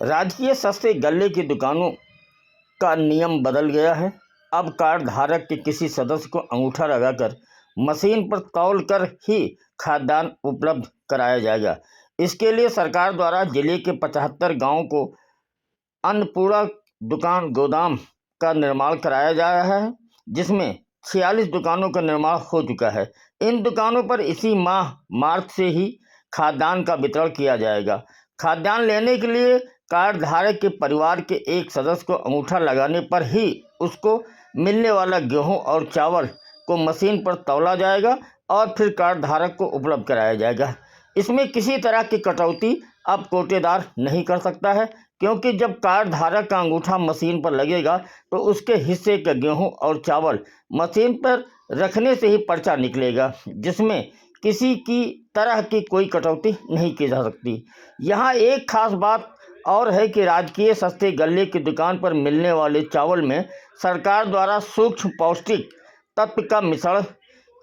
राजकीय सस्ते गल्ले की दुकानों का नियम बदल गया है। अब कार्ड धारक के किसी सदस्य को अंगूठा लगाकर मशीन पर तौल कर ही खाद्यान्न उपलब्ध कराया जाएगा। इसके लिए सरकार द्वारा जिले के 75 गांवों को अन्नपूर्णा दुकान गोदाम का निर्माण कराया जा रहा है, जिसमें 46 दुकानों का निर्माण हो चुका है। इन दुकानों पर इसी माह मार्च से ही खाद्यान्न का वितरण किया जाएगा। खाद्यान्न लेने के लिए कार्ड धारक के परिवार के एक सदस्य को अंगूठा लगाने पर ही उसको मिलने वाला गेहूं और चावल को मशीन पर तौला जाएगा और फिर कार्ड धारक को उपलब्ध कराया जाएगा। इसमें किसी तरह की कटौती अब कोटेदार नहीं कर सकता है, क्योंकि जब कार्ड धारक का अंगूठा मशीन पर लगेगा तो उसके हिस्से का गेहूं और चावल मशीन पर रखने से ही पर्चा निकलेगा, जिसमें किसी की तरह की कोई कटौती नहीं की जा सकती। यहाँ एक खास बात और है कि राजकीय सस्ते गल्ले की दुकान पर मिलने वाले चावल में सरकार द्वारा सूक्ष्म पौष्टिक तत्व का मिश्रण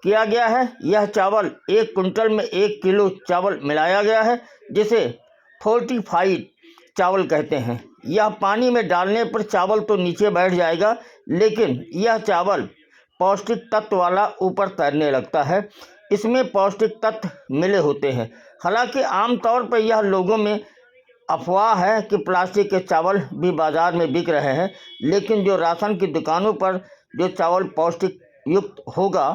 किया गया है। यह चावल 1 कुंटल में 1 किलो चावल मिलाया गया है, जिसे फोर्टिफाइड चावल कहते हैं। यह पानी में डालने पर चावल तो नीचे बैठ जाएगा, लेकिन यह चावल पौष्टिक तत्व वाला ऊपर तैरने लगता है। इसमें पौष्टिक तत्व मिले होते हैं। हालांकि आमतौर पर यह लोगों में अफवाह है कि प्लास्टिक के चावल भी बाजार में बिक रहे हैं, लेकिन जो राशन की दुकानों पर जो चावल पौष्टिक युक्त होगा,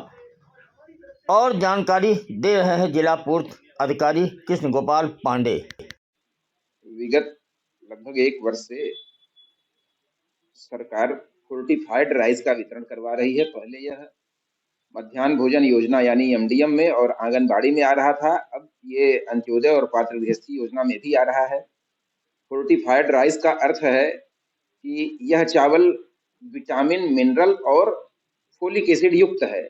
और जानकारी दे रहे हैं जिला पूर्त अधिकारी कृष्ण गोपाल पांडे। विगत लगभग 1 वर्ष से सरकार फोर्टिफाइड राइस का वितरण करवा रही है। पहले यह मध्याह्न भोजन योजना यानी एमडीएम में और आंगनबाड़ी में आ रहा था। अब ये अंत्योदय और पात्र गृहस्थी योजना में भी आ रहा है। फोर्टिफाइड राइस का अर्थ है कि यह चावल विटामिन, मिनरल और फोलिक एसिड युक्त है,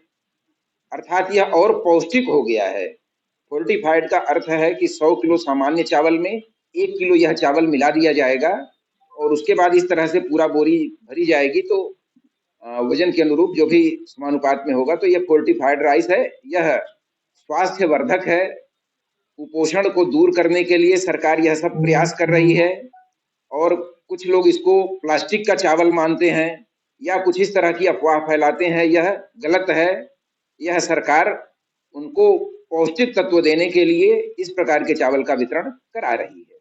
अर्थात यह और पौष्टिक हो गया है। फोर्टिफाइड का अर्थ है कि 100 किलो सामान्य चावल में 1 किलो यह चावल मिला दिया जाएगा और उसके बाद इस तरह से पूरा बोरी भरी जाएगी, तो वजन के अनुरूप जो भी समानुपात में होगा, तो यह फोर्टिफाइड राइस है। यह स्वास्थ्य वर्धक है। कुपोषण को दूर करने के लिए सरकार यह सब प्रयास कर रही है। और कुछ लोग इसको प्लास्टिक का चावल मानते हैं या कुछ इस तरह की अफवाह फैलाते हैं, यह गलत है। यह सरकार उनको पौष्टिक तत्व देने के लिए इस प्रकार के चावल का वितरण करा रही है।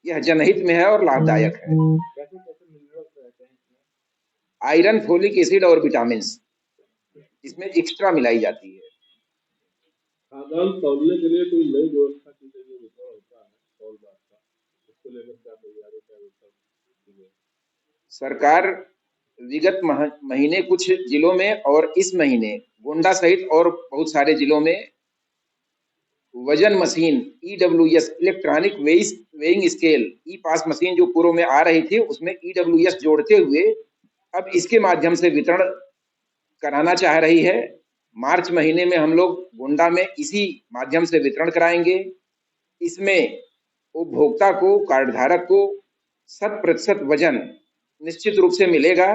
यह जनहित में है और लाभदायक है। आयरन, फोलिक एसिड और विटामिन इसमें एक्स्ट्रा मिलाई जाती है। खाद्यान्न तौलने के लिए कोई नई व्यवस्था की गई है होता है तौल बात का, इसको लेकर क्या तैयारी क्या व्यवस्था है? सरकार विगत महीने कुछ जिलों में और इस महीने गोंडा सहित और बहुत सारे जिलों में वजन machine EWS electronic weighing scale e POS machine जो पूर्व में आ रही थी, उसमें ईडब्ल्यूएस जोड़ते हुए अब इसके माध्यम से वितरण कराना चाह रही है। मार्च महीने में हम लोग गोंडा में इसी माध्यम से वितरण कराएंगे। इसमें उपभोक्ता को, कार्ड धारक को 100% वजन निश्चित रूप से मिलेगा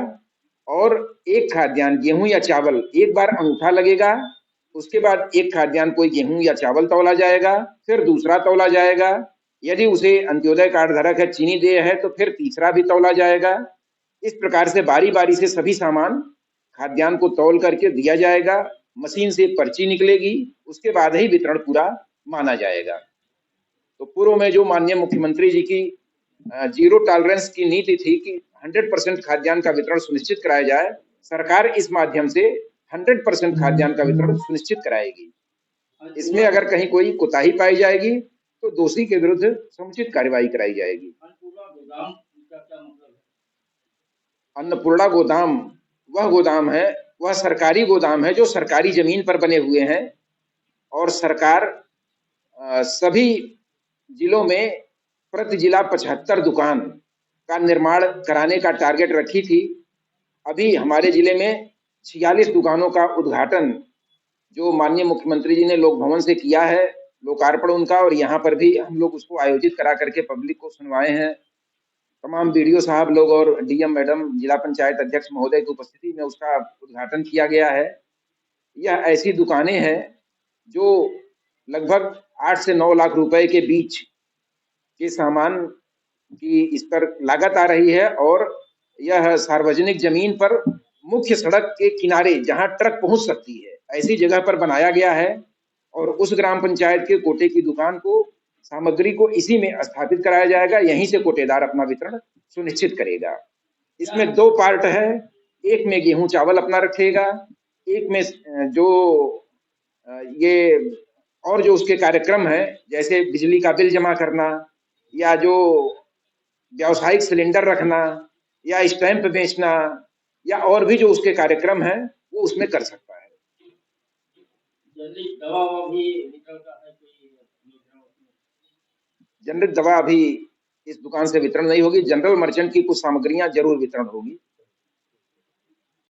और एक खाद्यान्न गेहूं या चावल एक बार अंगूठा लगेगा, उसके बाद एक खाद्यान्न कोई गेहूं या चावल तौला जाएगा, फिर दूसरा तौला जाएगा। यदि उसे अंत्योदय कार्ड धारक है, चीनी देय है, तो फिर तीसरा भी तौला जाएगा। इस प्रकार से बारी बारी से सभी सामान खाद्यान्न को तौल करके दिया जाएगा। मशीन से पर्ची निकलेगी, उसके बाद ही वितरण पूरा माना जाएगा। तो पूर्व में जो माननीय मुख्यमंत्री जी की जीरो टॉलरेंस की नीति थी कि 100% खाद्यान्न का वितरण सुनिश्चित कराया जाए, सरकार इस माध्यम से 100% खाद्यान्न का वितरण सुनिश्चित कराएगी। इसमें अगर कहीं कोई कोताही पाई जाएगी तो दोषी के विरुद्ध समुचित कार्रवाई कराई जाएगी। अन्नपूर्णा गोदाम वह गोदाम है, वह सरकारी गोदाम है जो सरकारी जमीन पर बने हुए हैं और सरकार सभी जिलों में प्रति जिला 75 दुकान का निर्माण कराने का टारगेट रखी थी। अभी हमारे जिले में 46 दुकानों का उद्घाटन जो माननीय मुख्यमंत्री जी ने लोक भवन से किया है, लोकार्पण उनका, और यहाँ पर भी हम लोग उसको आयोजित करा करके पब्लिक को सुनवाए हैं। तमाम बीडीओ साहब लोग और डीएम मैडम, जिला पंचायत अध्यक्ष महोदय की उपस्थिति में उसका उद्घाटन किया गया है। यह ऐसी दुकानें हैं जो लगभग 8 से 9 लाख रुपए के बीच के सामान की इस पर लागत आ रही है और यह सार्वजनिक जमीन पर मुख्य सड़क के किनारे जहां ट्रक पहुंच सकती है ऐसी जगह पर बनाया गया है और उस ग्राम पंचायत के कोटे की दुकान को सामग्री को इसी में स्थापित कराया जाएगा। यहीं से कोटेदार अपना वितरण सुनिश्चित करेगा। इसमें दो पार्ट है, एक में गेहूं चावल अपना रखेगा, एक में जो ये और जो उसके कार्यक्रम है जैसे बिजली का बिल जमा करना या जो व्यावसायिक सिलेंडर रखना या स्टैंप बेचना या और भी जो उसके कार्यक्रम हैं वो उसमें कर सकता है। जनरिक दवा अभी इस दुकान से वितरण नहीं होगी। जनरल मर्चेंट की कुछ सामग्रियां जरूर वितरण होगी।